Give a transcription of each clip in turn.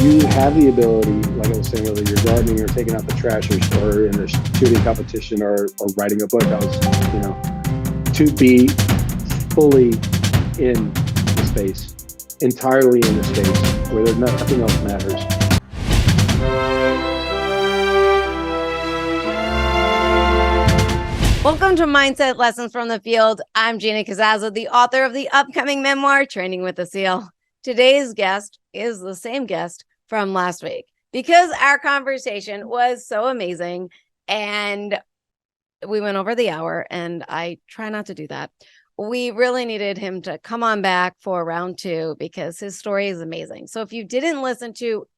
you have the ability, like I was saying, whether you're gardening or taking out the trash or in a shooting competition or writing a book, to be fully in the space, entirely in the space where nothing else matters. Welcome to Mindset Lessons from the Field. I'm Gina Cazazzo, the author of the upcoming memoir, Training with a SEAL. Today's guest is the same guest from last week because our conversation was so amazing and we went over the hour, and I try not to do that. We really needed him to come on back for round 2 because his story is amazing. So if you didn't listen to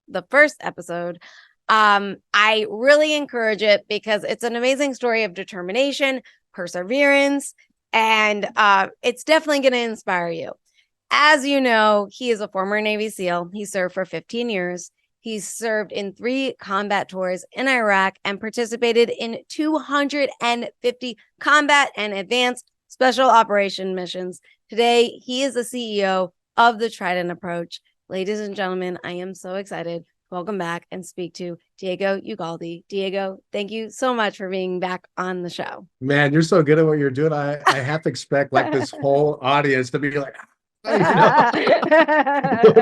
the first episode, I really encourage it because it's an amazing story of determination, perseverance, and it's definitely going to inspire you. As you know, he is a former Navy SEAL. He served for 15 years. He served in 3 combat tours in Iraq and participated in 250 combat and advanced special operation missions. Today, he is the CEO of the Trident Approach. Ladies and gentlemen, I am so excited. Welcome back and speak to Diego Ugalde. Diego, thank you so much for being back on the show. Man, you're so good at what you're doing. I have to expect like this whole audience to be like, what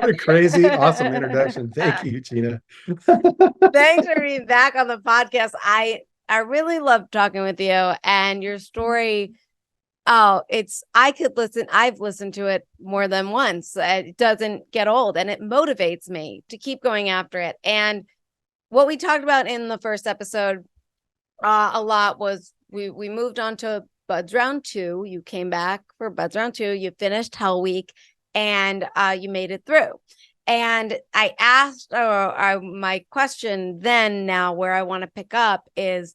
a crazy, awesome introduction. Thank you, Gina. Thanks for being back on the podcast. I really love talking with you and your story. I've listened to it more than once. It doesn't get old and it motivates me to keep going after it. And what we talked about in the first episode a lot was we moved on to Buds Round 2. You came back for Buds Round 2. You finished Hell Week and you made it through. And I asked, my question then now where I want to pick up is,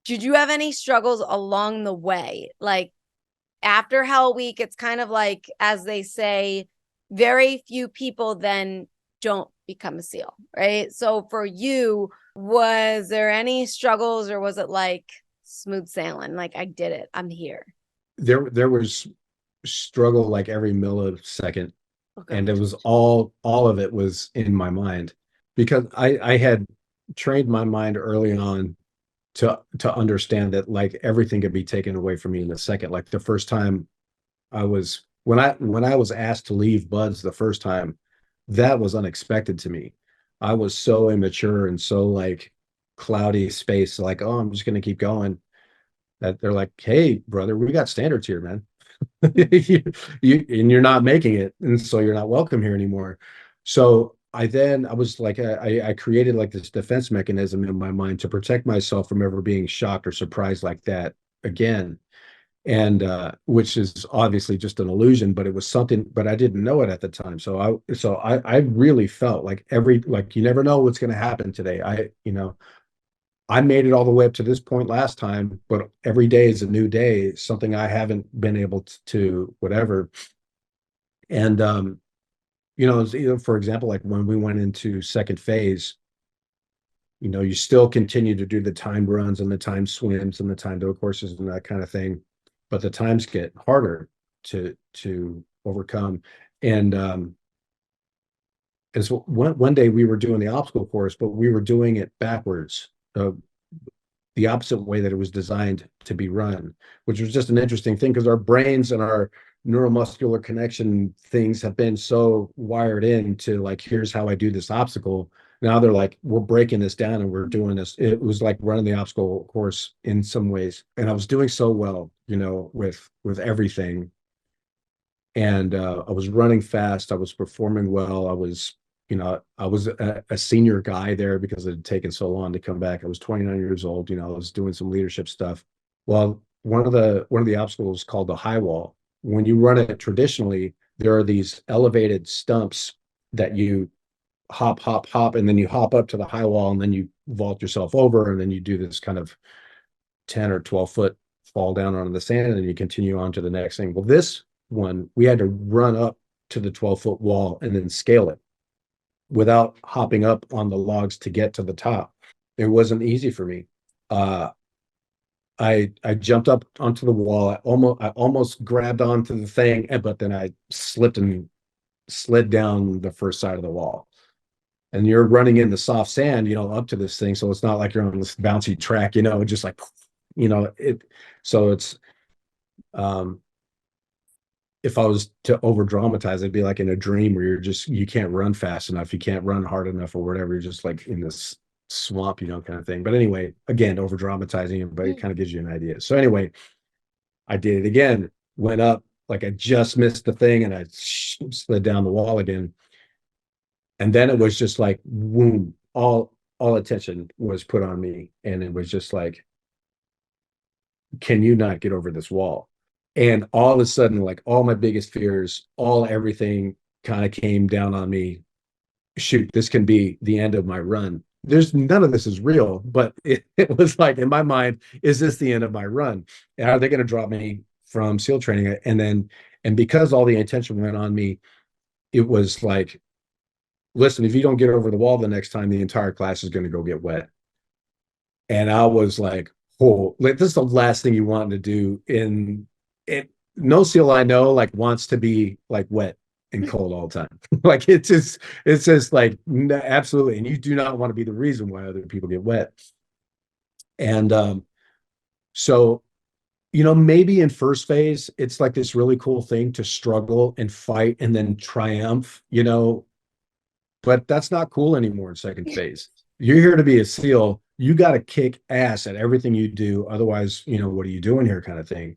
did you have any struggles along the way? Like, after Hell Week, it's kind of like, as they say, very few people then don't become a SEAL, right? So for you, was there any struggles or was it like smooth sailing? Like, I did it, I'm here. There was struggle like every millisecond. Okay. And it was all of it was in my mind because I had trained my mind early on to understand that like everything could be taken away from me in a second. Like the first time when I was asked to leave Buds the first time, that was unexpected to me. I was so immature and so like cloudy space, like, oh, I'm just going to keep going, that they're like, hey, brother, we got standards here, man. You're not making it. And so you're not welcome here anymore. So I was like, I created like this defense mechanism in my mind to protect myself from ever being shocked or surprised like that again. And which is obviously just an illusion, but it was something, but I didn't know it at the time. So I really felt like you never know what's going to happen today. I made it all the way up to this point last time, but every day is a new day, something I haven't been able to whatever. And for example, like when we went into second phase, you still continue to do the timed runs and the timed swims and the timed doe courses and that kind of thing, but the times get harder to overcome. And so one day we were doing the obstacle course, but we were doing it backwards, the opposite way that it was designed to be run, which was just an interesting thing because our brains and our neuromuscular connection things have been so wired in to like, here's how I do this obstacle. Now they're like, we're breaking this down and we're doing this. It was like running the obstacle course in some ways. And I was doing so well, with everything. And I was running fast. I was performing well. I was a senior guy there because it had taken so long to come back. I was 29 years old. I was doing some leadership stuff. Well, one of the obstacles called the high wall. When you run it traditionally, there are these elevated stumps that you hop, and then you hop up to the high wall and then you vault yourself over. And then you do this kind of 10 or 12 foot fall down onto the sand and then you continue on to the next thing. Well, this one, we had to run up to the 12-foot wall and then scale it without hopping up on the logs to get to the top. It wasn't easy for me. I jumped up onto the wall. I almost grabbed onto the thing, but then I slipped and slid down the first side of the wall. and you're running in the soft sand, up to this thing. So it's not like you're on this bouncy track, just like, it. So it's, um, if I was to over dramatize, it'd be like in a dream where you can't run fast enough, you can't run hard enough or whatever. You're just like in this swamp, kind of thing. But anyway, again, over dramatizing it, but it kind of gives you an idea. So anyway, I did it again, went up, like I just missed the thing and I slid down the wall again. And then it was just like, boom, all attention was put on me. And it was just like, can you not get over this wall? And all of a sudden, like all my biggest fears, everything kind of came down on me. Shoot, this can be the end of my run. There's none of this is real, but it was like in my mind, is this the end of my run? And are they going to drop me from SEAL training? And because all the attention went on me, it was like, listen, if you don't get over the wall the next time, the entire class is going to go get wet. And I was like, oh, like this is the last thing you want to do in it. No SEAL I know like wants to be like wet and cold all the time. Like it's just like absolutely. And you do not want to be the reason why other people get wet. And so, maybe in first phase, it's like this really cool thing to struggle and fight and then triumph, but that's not cool anymore in second phase. You're here to be a SEAL. You got to kick ass at everything you do. Otherwise, what are you doing here kind of thing.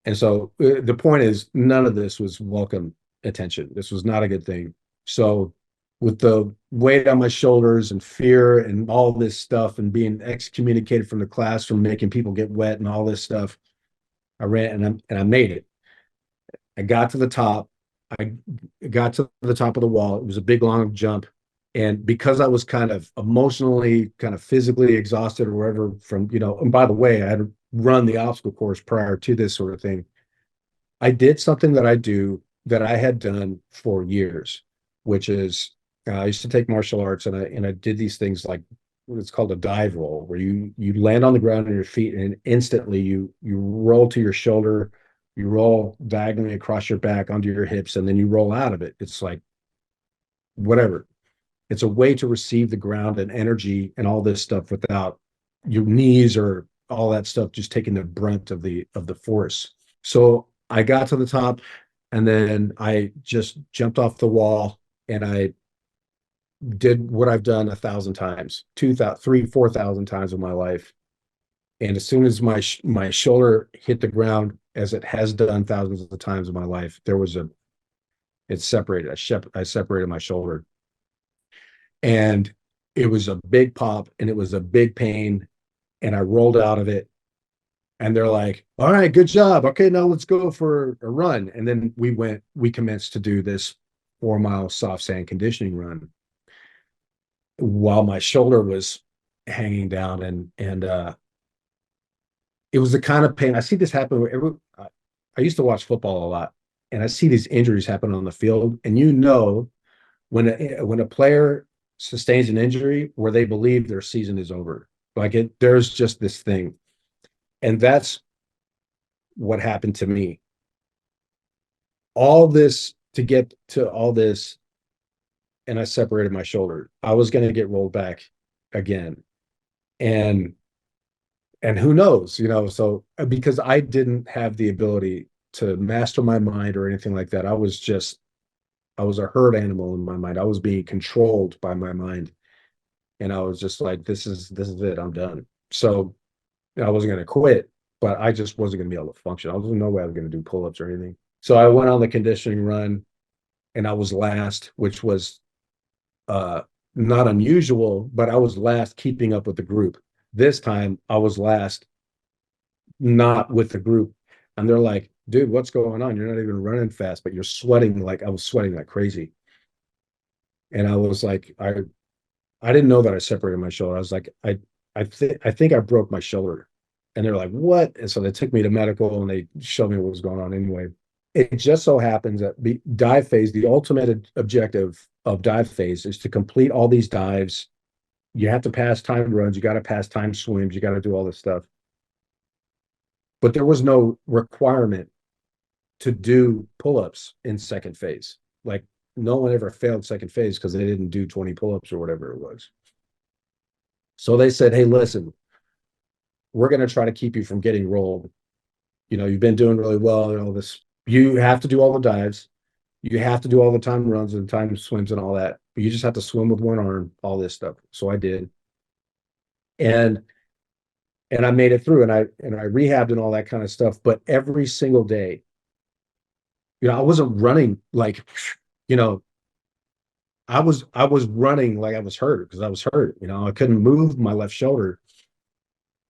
And so the point is, none of this was welcome attention. This was not a good thing. So with the weight on my shoulders and fear and all this stuff and being excommunicated from the class from making people get wet and all this stuff, I ran and I made it. I got to the top. I got to the top of the wall. It was a big, long jump. And because I was kind of emotionally, kind of physically exhausted or whatever from, and by the way, I had run the obstacle course prior to this sort of thing. I did something that I had done for years, which is I used to take martial arts and I did these things like it's called a dive roll, where you land on the ground on your feet and instantly you roll to your shoulder, you roll diagonally across your back onto your hips, and then you roll out of it. It's like whatever. It's a way to receive the ground and energy and all this stuff without your knees or all that stuff just taking the brunt of the force. So I got to the top and then I just jumped off the wall and I did what I've done 1,000 times, 2,000, 3,000, 4,000 times in my life. And as soon as my shoulder hit the ground, as it has done thousands of times in my life, it separated. I separated my shoulder. And it was a big pop and it was a big pain. And I rolled out of it. And they're like, all right, good job. Okay, now let's go for a run. And then we commenced to do this 4-mile soft sand conditioning run while my shoulder was hanging down. And it was the kind of pain. I see this happen where I used to watch football a lot. And I see these injuries happen on the field. And when a player sustains an injury where they believe their season is over, there's just this thing. And that's what happened to me. All this to get to all this, and I separated my shoulder. I was going to get rolled back again. And who knows, so because I didn't have the ability to master my mind or anything like that. I was a herd animal in my mind. I was being controlled by my mind. And I was just like, this is it. I'm done. So I wasn't going to quit, but I just wasn't going to be able to function. There was no way I was going to do pull-ups or anything. So I went on the conditioning run and I was last, which was not unusual, but I was last keeping up with the group. This time I was last, not with the group. And they're like, dude, what's going on? You're not even running fast, but you're sweating. Like I was sweating like crazy. And I was like, I didn't know that I separated my shoulder. I was like, I think I broke my shoulder. And they're like, what? And so they took me to medical and they showed me what was going on anyway. It just so happens that the dive phase, the ultimate objective of dive phase is to complete all these dives. You have to pass timed runs. You got to pass timed swims. You got to do all this stuff. But there was no requirement to do pull-ups in second phase. Like no one ever failed second phase because they didn't do 20 pull-ups or whatever it was. So they said, hey, listen, we're going to try to keep you from getting rolled. You know, you've been doing really well and all this. You have to do all the dives. You have to do all the time runs and time swims and all that. But you just have to swim with one arm, all this stuff. So I did. And I made it through, and I rehabbed and all that kind of stuff. But every single day, you know, I wasn't running like, you know, I was running like I was hurt because I was hurt. You know, I couldn't move my left shoulder.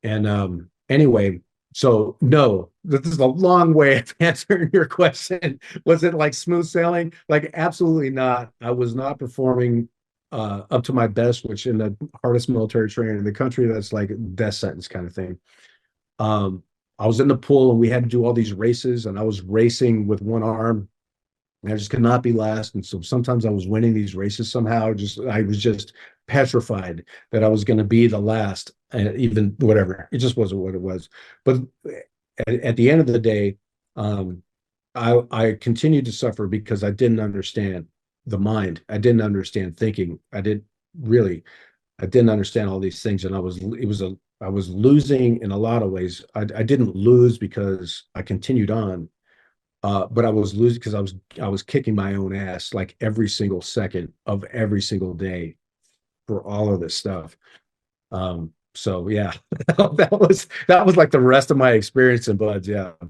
And anyway, so no, this is a long way of answering your question. Was it like smooth sailing? Like absolutely not. I was not performing up to my best, which in the hardest military training in the country, that's like death sentence kind of thing. I was in the pool and we had to do all these races, and I was racing with one arm. And I just could not be last. And so sometimes I was winning these races somehow. I was just petrified that I was going to be the last, and even whatever. It just wasn't what it was. But at the end of the day, I continued to suffer because I didn't understand the mind. I didn't understand thinking. I didn't understand all these things. And I was losing in a lot of ways. I didn't lose because I continued on. But I was losing because I was kicking my own ass like every single second of every single day for all of this stuff. So yeah, that was like the rest of my experience in Buds. Yeah, it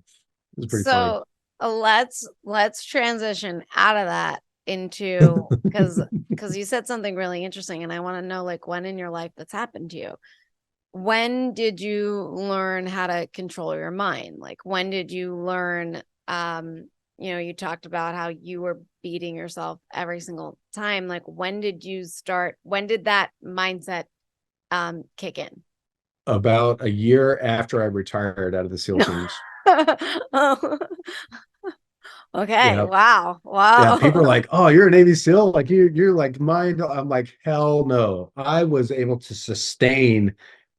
was pretty funny. So let's transition out of that into because you said something really interesting, and I want to know like when in your life that's happened to you. When did you learn how to control your mind? Like when did you learn you know, you talked about how you were beating yourself every single time. Like when did that mindset kick in? About a year after I retired out of the SEAL teams. Oh. Okay. Yeah. Wow. Yeah, people are Wow. like, "Oh, you're a Navy SEAL? Like you're like mine." I'm like, "Hell no." I was able to sustain.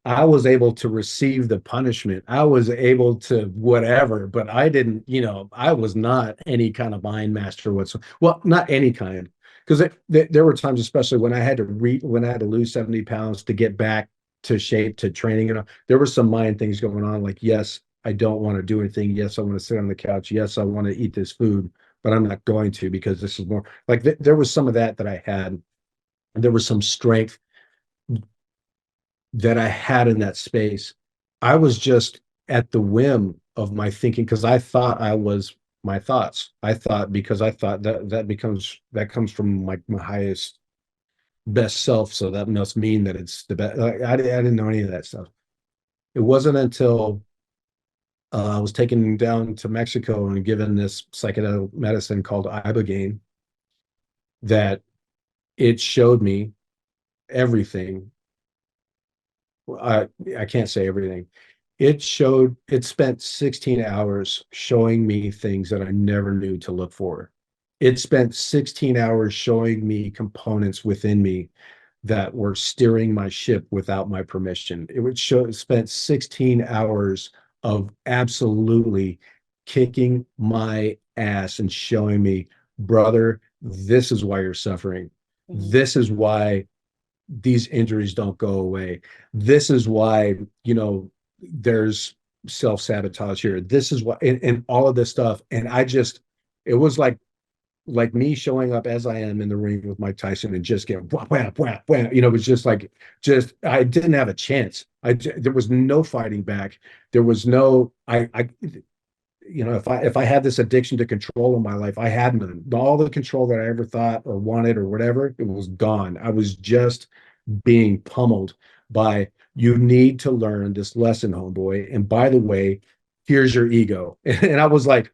I was able to receive the punishment. I was able to whatever, but I didn't, you know, I was not any kind of mind master whatsoever. Well, not any kind, because there were times, especially when I had to lose 70 pounds to get back to shape, to training, and there were some mind things going on. Like, yes, I don't want to do anything. Yes, I want to sit on the couch. Yes, I want to eat this food, but I'm not going to because this is more like there was some of that I had. There was some strength that I had in that space. I was just at the whim of my thinking because I thought I was my thoughts. I thought because I thought that comes from my highest best self. So that must mean that it's the best. I didn't know any of that stuff. It wasn't until I was taken down to Mexico and given this psychedelic medicine called ibogaine that it showed me everything. I can't say everything. It spent 16 hours showing me things that I never knew to look for. It spent 16 hours showing me components within me that were steering my ship without my permission. It spent 16 hours of absolutely kicking my ass and showing me, brother, this is why you're suffering. Mhm. This is why these injuries don't go away. This is why, you know, there's self-sabotage here. This is why, and all of this stuff. And it was like me showing up as I am in the ring with Mike Tyson and just getting whap, whap, whap, whap. You know, it was just I didn't have a chance. There was no fighting back. There was no I you know, if I had this addiction to control in my life, I had none. All the control that I ever thought or wanted or whatever, it was gone. I was just being pummeled by, you need to learn this lesson, homeboy. And by the way, here's your ego. And I was like,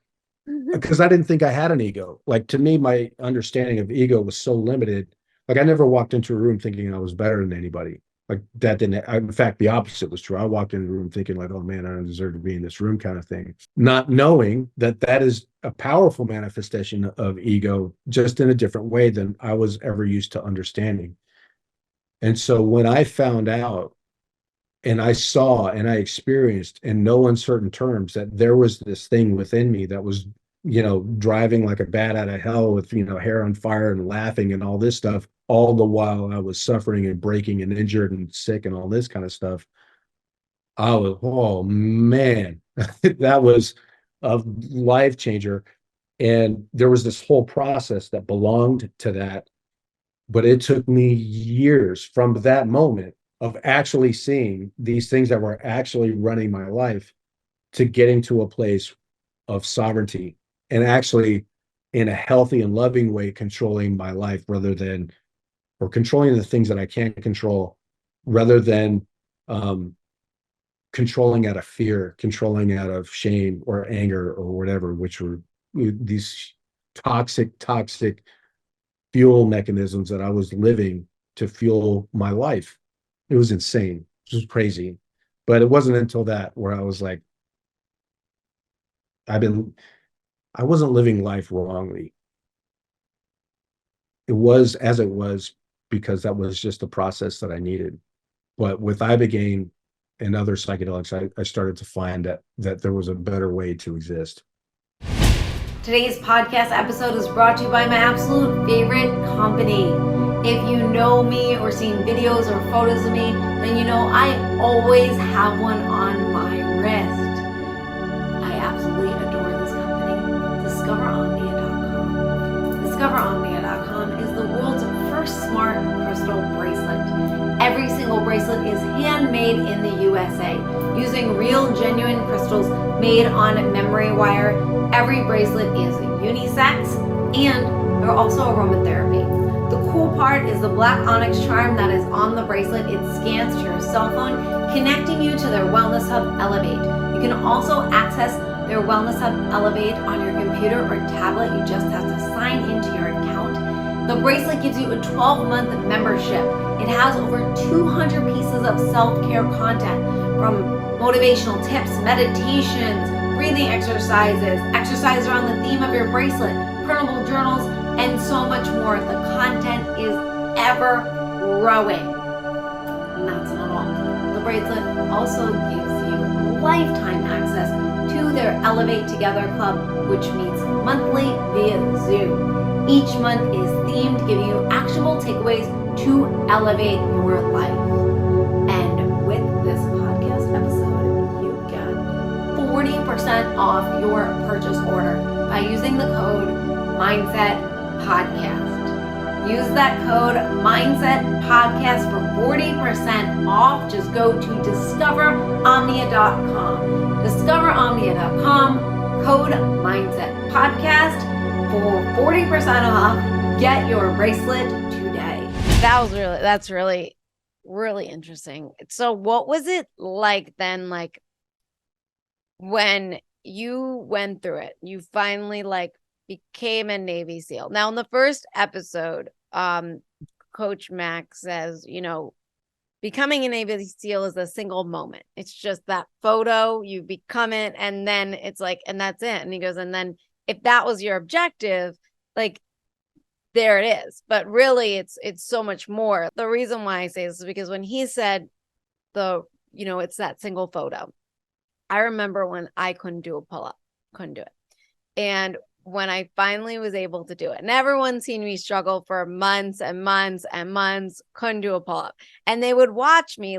because I didn't think I had an ego. Like to me, my understanding of ego was so limited. Like I never walked into a room thinking I was better than anybody. Like that didn't. In fact, the opposite was true. I walked in the room thinking like, "Oh man, I don't deserve to be in this room," kind of thing. Not knowing that that is a powerful manifestation of ego, just in a different way than I was ever used to understanding. And so when I found out and I saw and I experienced in no uncertain terms that there was this thing within me that was driving like a bat out of hell with, hair on fire and laughing and all this stuff, all the while I was suffering and breaking and injured and sick and all this kind of stuff. Oh man, that was a life changer. And there was this whole process that belonged to that. But it took me years from that moment of actually seeing these things that were actually running my life to getting to a place of sovereignty and actually in a healthy and loving way controlling my life or controlling the things that I can't control rather than controlling out of fear, controlling out of shame or anger or whatever, which were these toxic fuel mechanisms that I was living to fuel my life. It was insane. It was crazy. But it wasn't until that where I was like, I wasn't living life wrongly. It was as it was because that was just the process that I needed. But with Ibogaine and other psychedelics, I started to find that there was a better way to exist. Today's podcast episode is brought to you by my absolute favorite company. If you know me or seen videos or photos of me, then you know I always have one on my wrist. I absolutely adore this company, DiscoverOmnia.com. DiscoverOmnia.com is the world's first smart crystal bracelet. Every single bracelet is handmade in the USA using real genuine crystals made on memory wire. Every bracelet is unisex and they're also aromatherapy. The cool part is the black onyx charm that is on the bracelet. It scans to your cell phone, connecting you to their Wellness Hub Elevate. You can also access their Wellness Hub Elevate on your computer or tablet. You just have to sign into your account. The bracelet gives you a 12-month membership. It has over 200 pieces of self-care content from motivational tips, meditations, breathing exercises around the theme of your bracelet, printable journals, and so much more. The content is ever growing. And that's not all. The bracelet also gives you lifetime access to their Elevate Together Club, which meets monthly via Zoom. Each month is themed to give you actionable takeaways to elevate your life. And with this podcast episode, you get 40% off your purchase order by using the code MindsetPodcast. Use that code MindsetPodcast for 40% off. Just go to DiscoverOmnia.com. DiscoverOmnia.com, code MindsetPodcast for 40% off. Get your bracelet today. That's really interesting. So what was it like then, like when you went through it, you finally became a Navy SEAL? Now in the first episode, Coach Max says, becoming a Navy SEAL is a single moment. It's just that photo, you become it, and then it's and that's it. And he goes, and then if that was your objective, there it is. But really it's so much more. The reason why I say this is because when he said it's that single photo, I remember when I couldn't do a pull-up, couldn't do it. And when I finally was able to do it, and everyone's seen me struggle for months and months and months, couldn't do a pull-up. And they would watch me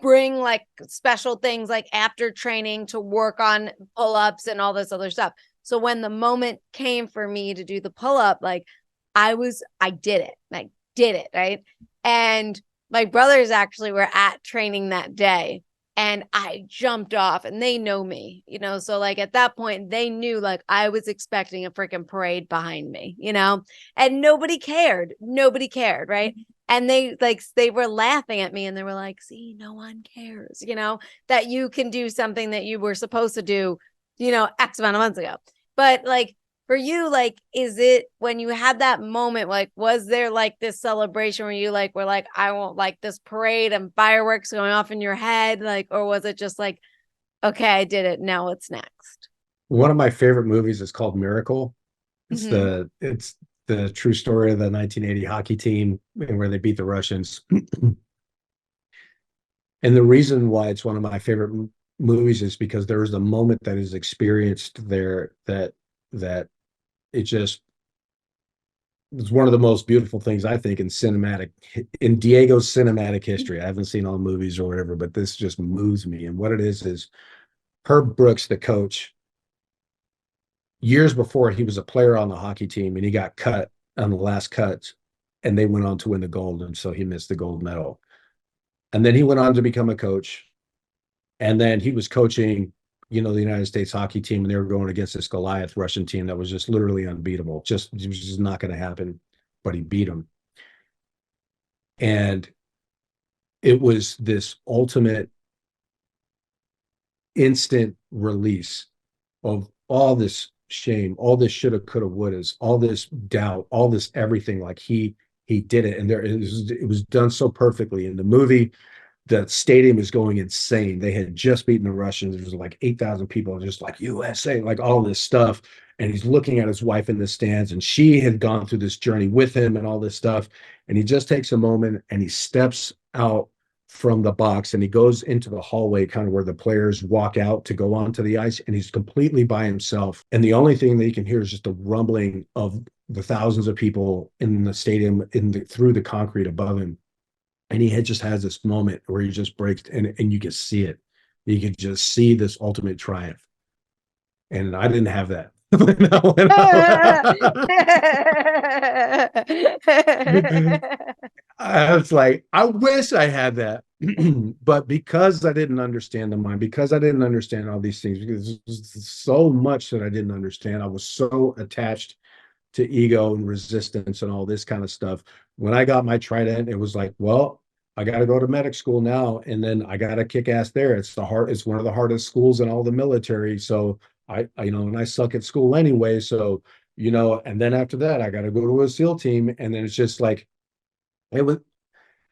bring special things after training to work on pull-ups and all this other stuff. So when the moment came for me to do the pull-up, I did it. I did it, right? And my brothers actually were at training that day. And I jumped off, and they know me, so at that point they knew I was expecting a freaking parade behind me, and nobody cared, right? And they were laughing at me, and they were like, see, no one cares, that you can do something that you were supposed to do, X amount of months ago. But for you, is it when you had that moment, was there this celebration where you were I won't this parade and fireworks going off in your head, or was it just okay, I did it, now what's next? One of my favorite movies is called Miracle. It's it's the true story of the 1980 hockey team where they beat the Russians. And the reason why it's one of my favorite movies is because there is a moment that is experienced there that it just it's one of the most beautiful things I think in Diego's cinematic history. I haven't seen all movies or whatever, but this just moves me. And what it is Herb Brooks, the coach, years before he was a player on the hockey team and he got cut on the last cuts and they went on to win the gold. And so he missed the gold medal. And then he went on to become a coach. And then he was coaching, the United States hockey team, and they were going against this Goliath Russian team that was just literally unbeatable. It was just not going to happen, but he beat them. And it was this ultimate instant release of all this shame, all this shoulda, coulda, wouldas, all this doubt, all this everything. Like he did it, and it was done so perfectly in the movie. The stadium is going insane. They had just beaten the Russians. There was like 8,000 people, just like USA, like all this stuff. And he's looking at his wife in the stands, and she had gone through this journey with him and all this stuff. And he just takes a moment and he steps out from the box and he goes into the hallway, kind of where the players walk out to go onto the ice. And he's completely by himself. And the only thing that you can hear is just the rumbling of the thousands of people in the stadium through the concrete above him. And he just has this moment where he just breaks and you can see it. You can just see this ultimate triumph. And I didn't have that. I was like, I wish I had that. But because I didn't understand the mind, because I didn't understand all these things, because there's so much that I didn't understand, I was so attached to ego and resistance and all this kind of stuff. When I got my trident, it was like, well, I got to go to medic school now, and then I got to kick ass there. It's one of the hardest schools in all the military. So and I suck at school anyway. So, and then after that, I got to go to a SEAL team. And then it's just like, it was,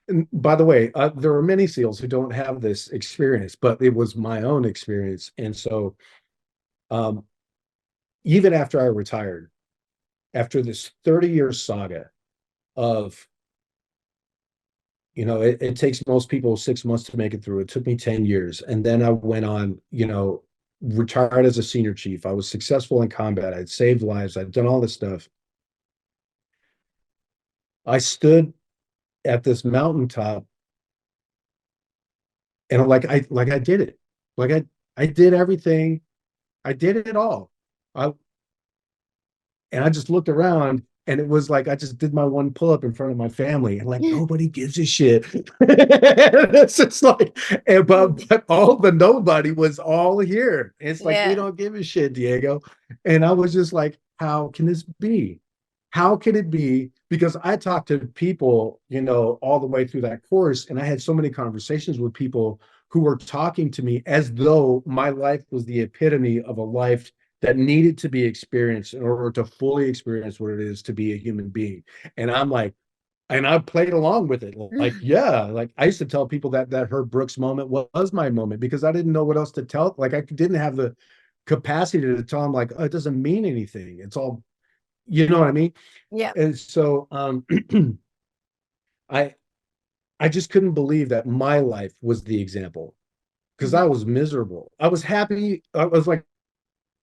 and by the way, there are many SEALs who don't have this experience, but it was my own experience. And so, even after I retired, after this 30-year saga of, it takes most people 6 months to make it through. It took me 10 years. And then I went on, retired as a senior chief. I was successful in combat. I'd saved lives. I'd done all this stuff. I stood at this mountaintop and I did it. I did everything. I did it all. And I just looked around, and it was like I just did my one pull-up in front of my family, and like nobody gives a shit. It's just like, but all the nobody was all here. It's like, we don't give a shit, Diego. And I was just like, how can this be? How can it be? Because I talked to people, all the way through that course, and I had so many conversations with people who were talking to me as though my life was the epitome of a life that needed to be experienced in order to fully experience what it is to be a human being. And I'm like, and I played along with it. Like, yeah, like I used to tell people that Herb Brooks moment was my moment, because I didn't know what else to tell. Like I didn't have the capacity to tell them like, oh, it doesn't mean anything. It's all, you know what I mean? Yeah. And so I just couldn't believe that my life was the example, because I was miserable. I was happy. I was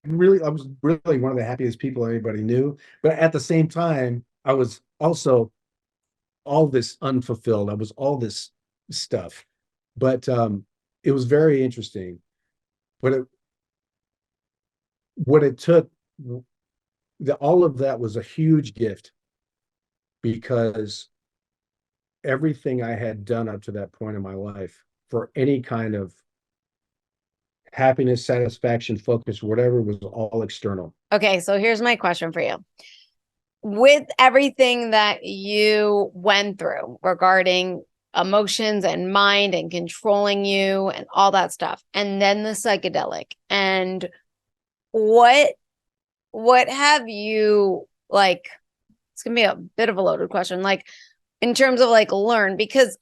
really one of the happiest people anybody knew. But at the same time, I was also all this unfulfilled. I was all this stuff. But it was very interesting. But what it took, all of that was a huge gift, because everything I had done up to that point in my life for any kind of happiness, satisfaction, focus, whatever, was all external. Okay, so here's my question for you. With everything that you went through regarding emotions and mind and controlling you and all that stuff, and then the psychedelic, and what have you, like, it's gonna be a bit of a loaded question, like in terms of like learn, because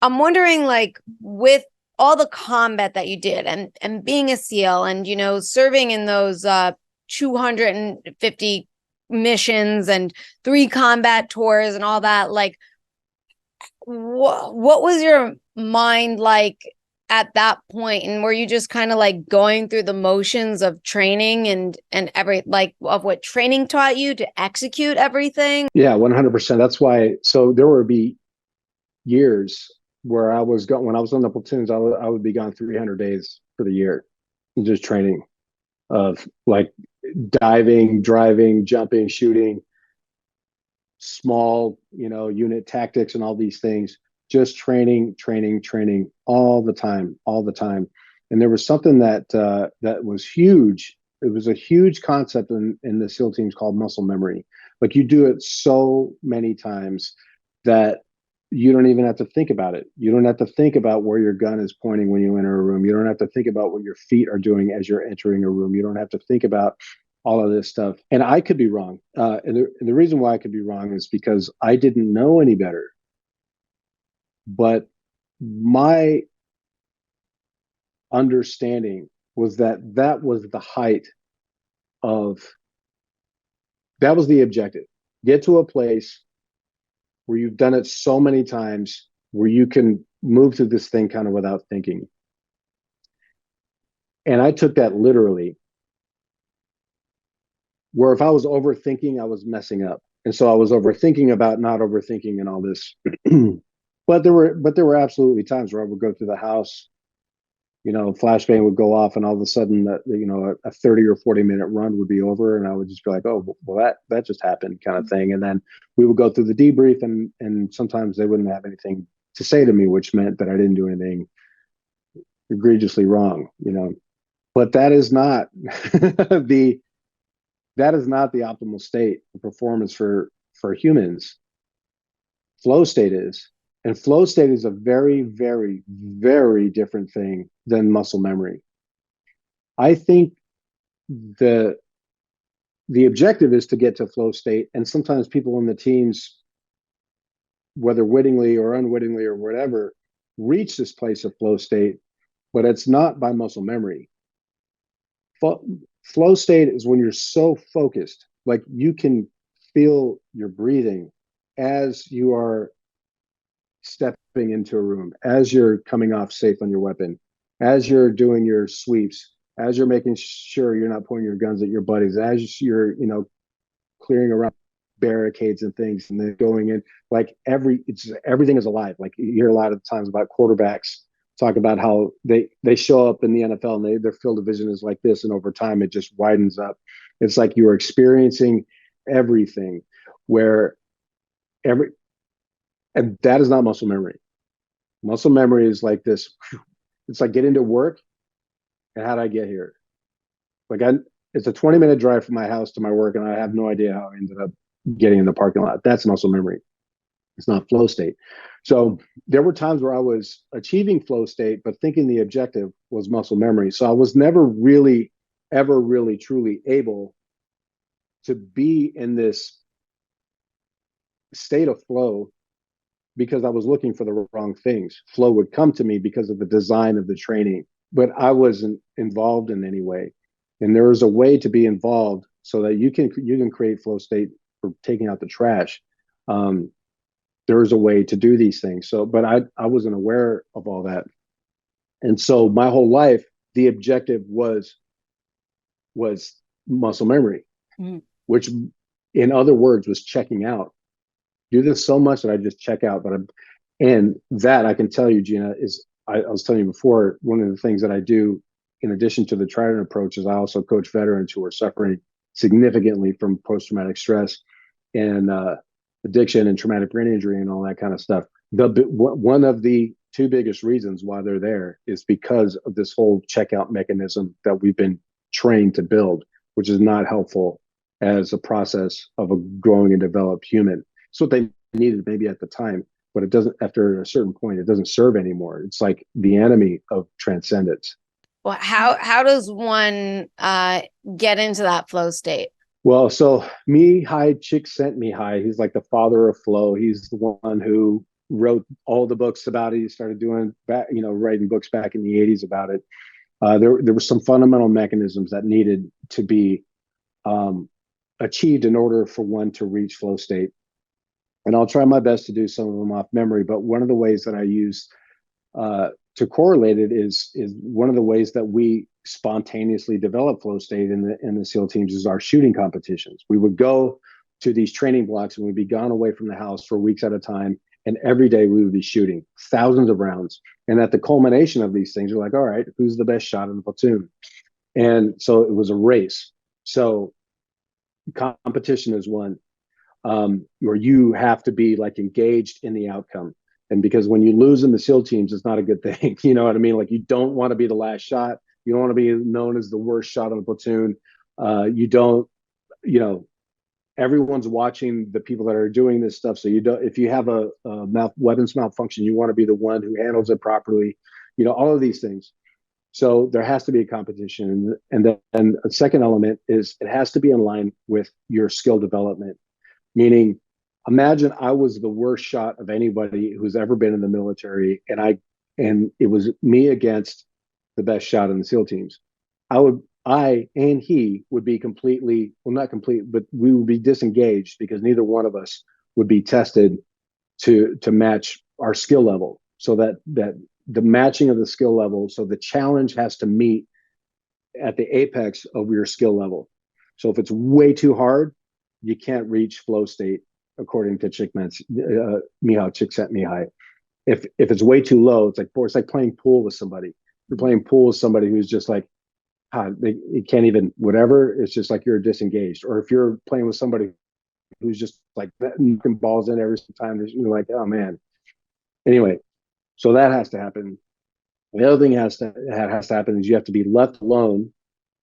I'm wondering, like, with all the combat that you did and being a SEAL and, serving in those 250 missions and 3 combat tours and all that, like, what was your mind like at that point? And were you just kind of like going through the motions of training and every like of what training taught you to execute everything? Yeah, 100%. That's why. So there would be years where I was going, when I was on the platoons, I would be gone 300 days for the year, just training of like diving, driving, jumping, shooting, small, unit tactics and all these things, just training all the time, all the time. And there was something that was huge. It was a huge concept in the SEAL teams called muscle memory. Like you do it so many times that you don't even have to think about it. You don't have to think about where your gun is pointing when you enter a room. You don't have to think about what your feet are doing as you're entering a room. You don't have to think about all of this stuff. And I could be wrong. And the reason why I could be wrong is because I didn't know any better. But my understanding was that was the height of, that was the objective. Get to a place where you've done it so many times where you can move through this thing kind of without thinking. And I took that literally, where if I was overthinking, I was messing up. And so I was overthinking about not overthinking and all this. But there were absolutely times where I would go through the house, flashbang would go off, and all of a sudden, a 30 or 40-minute run would be over, and I would just be like, "Oh, well, that just happened," kind of thing. And then we would go through the debrief, and sometimes they wouldn't have anything to say to me, which meant that I didn't do anything egregiously wrong, But that is not the optimal state of performance for humans. Flow state is. And flow state is a very, very, very different thing than muscle memory. I think the objective is to get to flow state. And sometimes people in the teams, whether wittingly or unwittingly or whatever, reach this place of flow state, but it's not by muscle memory. Flow state is when you're so focused, like you can feel your breathing as you are stepping into a room, as you're coming off safe on your weapon, as you're doing your sweeps, as you're making sure you're not pointing your guns at your buddies, as you're, clearing around barricades and things, and then going in, like everything is alive. Like you hear a lot of times about quarterbacks talk about how they show up in the NFL and their field of vision is like this, and over time it just widens up. It's like you are experiencing everything, where and that is not muscle memory. Muscle memory is like this. It's like getting to work, and how did I get here? It's a 20-minute drive from my house to my work, and I have no idea how I ended up getting in the parking lot. That's muscle memory. It's not flow state. So there were times where I was achieving flow state, but thinking the objective was muscle memory. So I was never really, ever really, truly able to be in this state of flow because I was looking for the wrong things. Flow would come to me because of the design of the training, but I wasn't involved in any way. And there is a way to be involved so that you can create flow state for taking out the trash. There is a way to do these things. So, but I wasn't aware of all that. And so my whole life, the objective was muscle memory, which in other words was checking out. Do this so much that I just check out. And that I can tell you, Gina, is I was telling you before, one of the things that I do in addition to the Trident approach is I also coach veterans who are suffering significantly from post-traumatic stress and addiction and traumatic brain injury and all that kind of stuff. One of the two biggest reasons why they're there is because of this whole checkout mechanism that we've been trained to build, which is not helpful as a process of a growing and developed human. It's what they needed maybe at the time, but it doesn't, after a certain point, it doesn't serve anymore. It's like the enemy of transcendence. Well, how does one get into that flow state? Well, so Mihaly Csikszentmihalyi, he's like the father of flow. He's the one who wrote all the books about it. He started doing writing books back in the 80s about it. There were some fundamental mechanisms that needed to be achieved in order for one to reach flow state. And I'll try my best to do some of them off memory. But one of the ways that I use to correlate it is one of the ways that we spontaneously develop flow state in the SEAL teams is our shooting competitions. We would go to these training blocks and we'd be gone away from the house for weeks at a time. And every day we would be shooting thousands of rounds. And at the culmination of these things, you're like, all right, who's the best shot in the platoon? And so it was a race. So competition is one where you have to be like engaged in the outcome. And because when you lose in the SEAL teams, it's not a good thing. You know what I mean? Like you don't want to be the last shot. You don't want to be known as the worst shot in the platoon. You don't, you know, everyone's watching the people that are doing this stuff. So you don't, if you have a weapons malfunction, you want to be the one who handles it properly, you know, all of these things. So there has to be a competition. And then a second element is it has to be in line with your skill development. Meaning, imagine I was the worst shot of anybody who's ever been in the military, and it was me against the best shot in the SEAL teams. I and he would be completely, well, not complete, but we would be disengaged because neither one of us would be tested to match our skill level. So that the matching of the skill level, so the challenge has to meet at the apex of your skill level. So if it's way too hard, you can't reach flow state, according to Csikszentmihalyi. If it's way too low, it's like playing pool with somebody. You're playing pool with somebody who's just like, they can't even whatever. It's just like you're disengaged. Or if you're playing with somebody who's just like knocking balls in every time, you're like, oh man. Anyway, so that has to happen. The other thing has to happen is you have to be left alone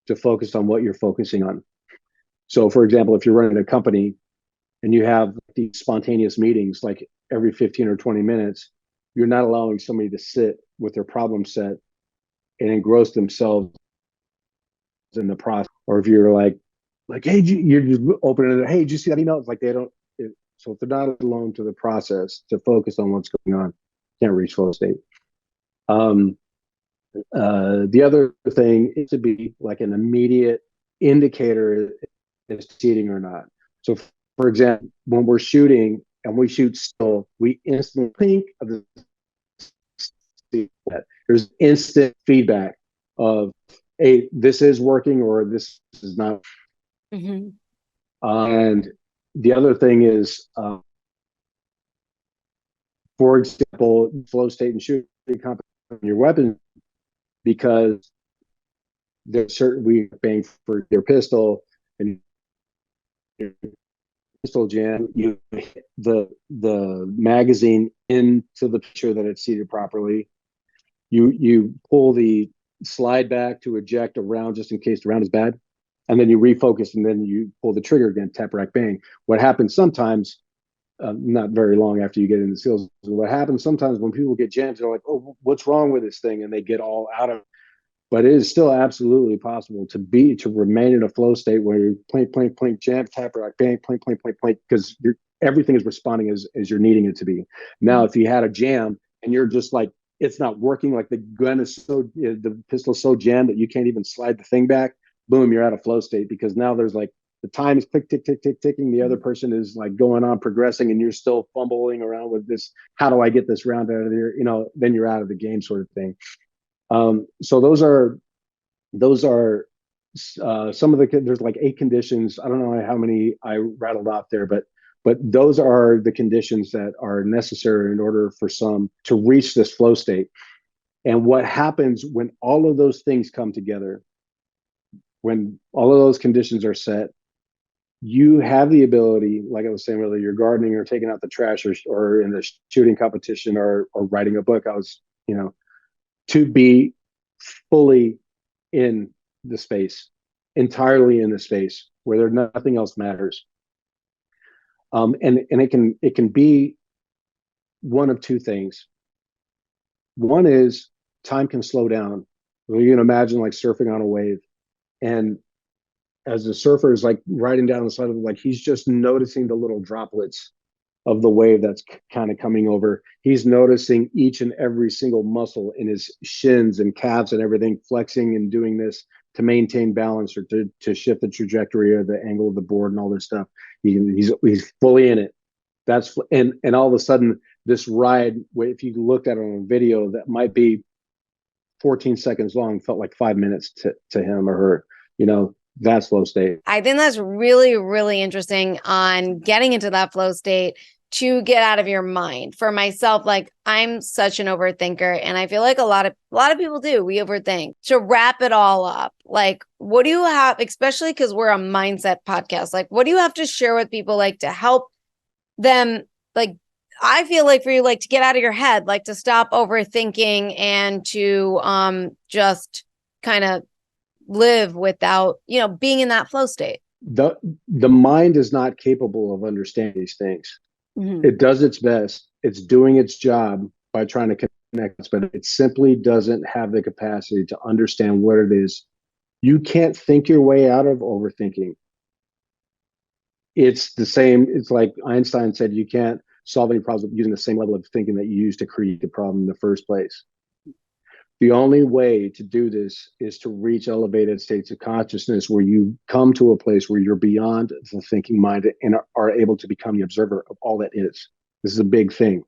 to focus on what you're focusing on. So, for example, if you're running a company and you have these spontaneous meetings like every 15 or 20 minutes, you're not allowing somebody to sit with their problem set and engross themselves in the process. Or if you're like, hey, you're just opening it, hey, did you see that email? It's like they don't. So if they're not alone to the process to focus on what's going on, can't reach flow state. The other thing is to be like an immediate indicator is cheating or not. So, for example, when we're shooting and we shoot still, we instantly think of there's instant feedback of, hey, this is working or this is not. Mm-hmm. And the other thing is, for example, flow state and shooting competition your weapon, because there's certain we bang for your pistol and your pistol jam, you hit the magazine into the picture that it's seated properly. You pull the slide back to eject a round just in case the round is bad, and then you refocus and then you pull the trigger again, tap, rack, bang. What happens sometimes, not very long after you get into SEALs, what happens sometimes when people get jammed, they're like, oh, what's wrong with this thing? And they get all out of it. But it is still absolutely possible to remain in a flow state where you're plank, jam, tap, rack, bang, plank, because everything is responding as you're needing it to be. Now, if you had a jam and you're just like, it's not working, like the gun is the pistol is so jammed that you can't even slide the thing back, boom, you're out of flow state, because now there's like, the time is tick, ticking. The other person is like going on, progressing, and you're still fumbling around with this. How do I get this round out of there? You know, then you're out of the game, sort of thing. So those are some of there's like 8 conditions. I don't know how many I rattled off there, but those are the conditions that are necessary in order for some to reach this flow state. And what happens when all of those things come together, when all of those conditions are set, you have the ability, like I was saying, whether you're gardening or taking out the trash or in a shooting competition or writing a book, to be fully in the space, entirely in the space where nothing else matters. And it can be one of two things. One is time can slow down. You can imagine like surfing on a wave, and as the surfer is like riding down the side of it, like he's just noticing the little droplets of the wave that's kind of coming over. He's noticing each and every single muscle in his shins and calves and everything flexing and doing this to maintain balance or to shift the trajectory or the angle of the board and all this stuff. He's fully in it. And all of a sudden this ride, if you looked at it on a video, that might be 14 seconds long felt like 5 minutes to him or her, you know, that flow state. I think that's really, really interesting on getting into that flow state to get out of your mind. For myself, like I'm such an overthinker, and I feel like a lot of people do. We overthink. To wrap it all up, like what do you have, especially because we're a mindset podcast, like what do you have to share with people like to help them, like I feel like for you, like to get out of your head, like to stop overthinking and to just kind of live without, you know, being in that flow state. The mind is not capable of understanding these things. Mm-hmm. It does its best. It's doing its job by trying to connect, but it simply doesn't have the capacity to understand what it is. You can't think your way out of overthinking. It's the same. It's like Einstein said, you can't solve any problems using the same level of thinking that you used to create the problem in the first place. The only way to do this is to reach elevated states of consciousness where you come to a place where you're beyond the thinking mind and are able to become the observer of all that is. This is a big thing.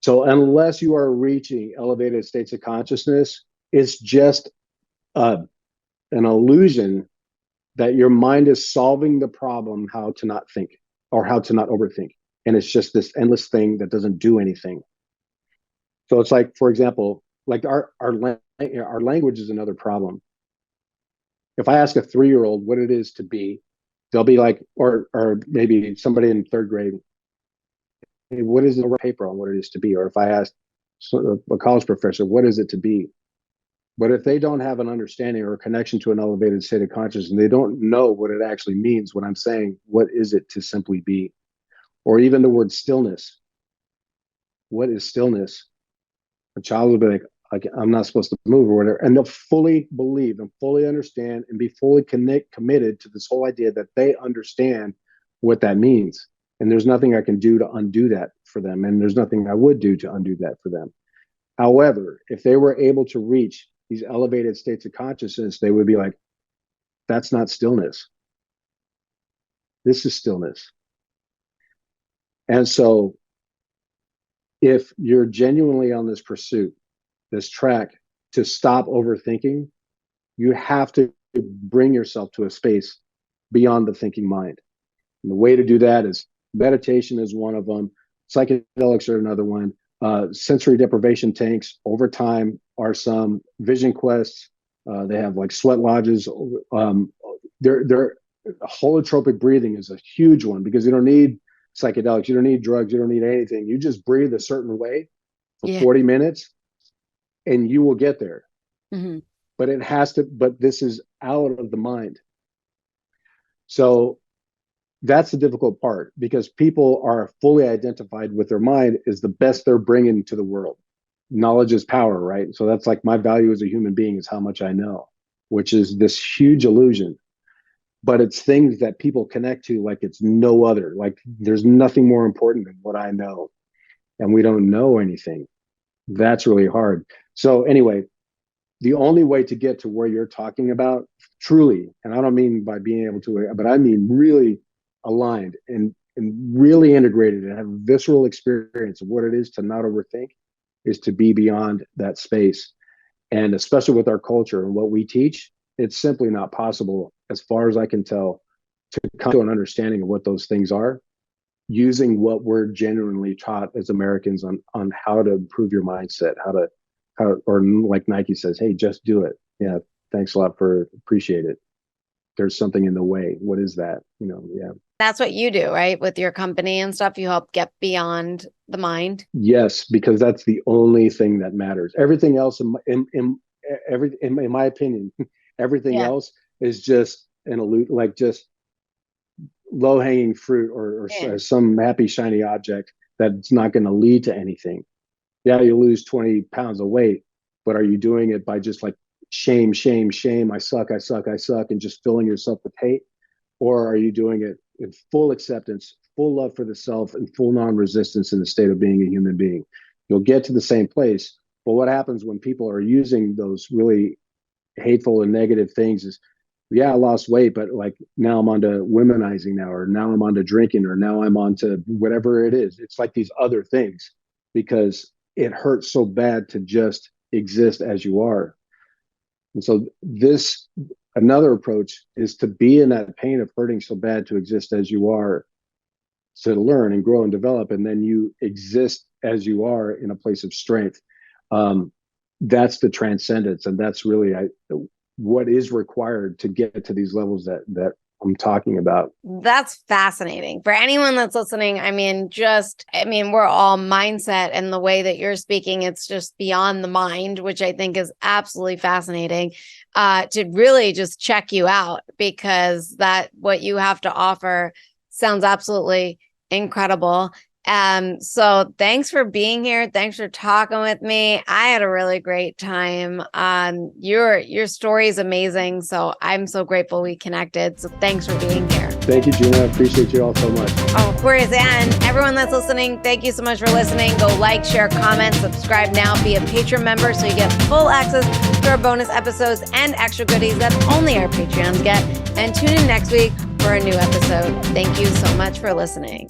So unless you are reaching elevated states of consciousness, it's just an illusion that your mind is solving the problem how to not think or how to not overthink. And it's just this endless thing that doesn't do anything. So it's like, for example, like our language is another problem. If I ask a 3-year-old what it is to be, they'll be like, or maybe somebody in third grade, hey, what is the paper on what it is to be? Or if I ask a college professor, what is it to be? But if they don't have an understanding or a connection to an elevated state of consciousness, and they don't know what it actually means when I'm saying, what is it to simply be? Or even the word stillness. What is stillness? A child will be like, I'm not supposed to move or whatever. And they'll fully believe and fully understand and be fully committed to this whole idea that they understand what that means. And there's nothing I can do to undo that for them. And there's nothing I would do to undo that for them. However, if they were able to reach these elevated states of consciousness, they would be like, that's not stillness. This is stillness. And so if you're genuinely on this pursuit, this track to stop overthinking, you have to bring yourself to a space beyond the thinking mind. And the way to do that is meditation is one of them. Psychedelics are another one. Sensory deprivation tanks over time are some. Vision quests. They have like sweat lodges. They're holotropic breathing is a huge one because you don't need psychedelics. You don't need drugs. You don't need anything. You just breathe a certain way for 40 minutes and you will get there. Mm-hmm. But it has to, but this is out of the mind. So that's the difficult part because people are fully identified with their mind is the best they're bringing to the world. Knowledge is power, right? So that's like my value as a human being is how much I know, which is this huge illusion. But it's things that people connect to like it's no other. Like there's nothing more important than what I know. And we don't know anything. That's really hard. So anyway, the only way to get to where you're talking about truly, and I don't mean by being able to, but I mean really aligned and really integrated and have a visceral experience of what it is to not overthink is to be beyond that space. And especially with our culture and what we teach, it's simply not possible, as far as I can tell, to come to an understanding of what those things are using what we're genuinely taught as Americans on how to improve your mindset, or like Nike says, hey, just do it. Yeah, thanks a lot for appreciate it. There's something in the way. What is that? Yeah. That's what you do, right? With your company and stuff, you help get beyond the mind. Yes, because that's the only thing that matters. Everything else, in my opinion, everything else is just like just low-hanging fruit or some happy shiny object that's not going to lead to anything. Yeah, you lose 20 pounds of weight, but are you doing it by just like shame, I suck, and just filling yourself with hate? Or are you doing it in full acceptance, full love for the self, and full non-resistance in the state of being a human being? You'll get to the same place. But what happens when people are using those really hateful and negative things is, yeah, I lost weight, but like now I'm onto womanizing now, or now I'm onto drinking, or now I'm onto whatever it is. It's like these other things because it hurts so bad to just exist as you are. And so another approach is to be in that pain of hurting so bad to exist as you are, to learn and grow and develop, and then you exist as you are in a place of strength. That's the transcendence, and that's really what is required to get to these levels that I'm talking about. That's fascinating. For anyone that's listening, we're all mindset, and the way that you're speaking, it's just beyond the mind, which I think is absolutely fascinating, to really just check you out, because what you have to offer sounds absolutely incredible. So thanks for being here. Thanks for talking with me. I had a really great time. Your story is amazing. So I'm so grateful we connected. So thanks for being here. Thank you, Gina. I appreciate you all so much. Oh, of course. And everyone that's listening, thank you so much for listening. Go like, share, comment, subscribe now, be a Patreon member so you get full access to our bonus episodes and extra goodies that only our Patreons get. And tune in next week for a new episode. Thank you so much for listening.